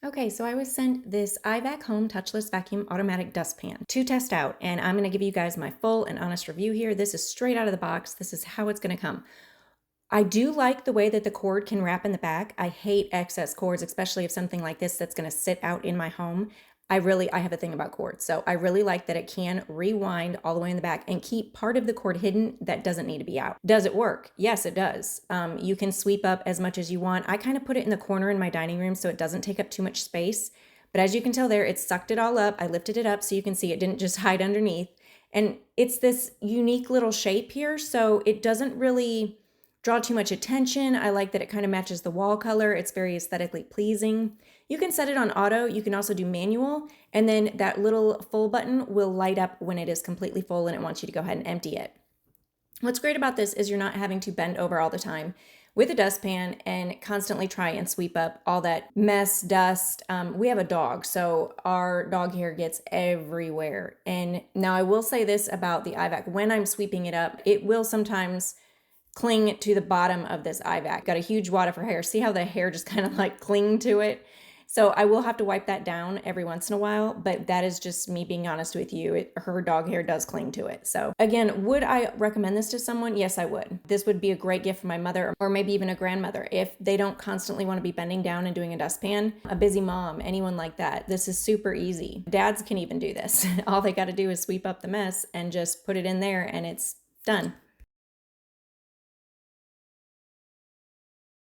Okay, so I was sent this Eye-Vac Home Touchless Vacuum Automatic Dustpan to test out, and I'm going to give you guys my full and honest review here. This is straight out of the box. This is how it's going to come. I do like the way that the cord can wrap in the back. I hate excess cords, especially if something like this that's going to sit out in my home. I have a thing about cords. So I really like that it can rewind all the way in the back and keep part of the cord hidden that doesn't need to be out. Does it work? Yes, it does. You can sweep up as much as you want. I kind of put it in the corner in my dining room so it doesn't take up too much space. But as you can tell there, it sucked it all up. I lifted it up so you can see it didn't just hide underneath. And it's this unique little shape here, so it doesn't really draw too much attention. I like that it kind of matches the wall color. It's very aesthetically pleasing. You can set it on auto. You can also do manual, and then that little full button will light up when it is completely full and it wants you to go ahead and empty it. What's great about this is you're not having to bend over all the time with a dustpan and constantly try and sweep up all that mess, dust. We have a dog, so our dog hair gets everywhere. And now I will say this about the Eye-Vac. When I'm sweeping it up, it will sometimes cling to the bottom of this Eye-Vac. Got a huge wad of her hair. See how the hair just kind of like cling to it? So I will have to wipe that down every once in a while, but that is just me being honest with you. Her dog hair does cling to it. So again, would I recommend this to someone? Yes, I would. This would be a great gift for my mother or maybe even a grandmother if they don't constantly want to be bending down and doing a dustpan. A busy mom, anyone like that. This is super easy. Dads can even do this. All they got to do is sweep up the mess and just put it in there and it's done.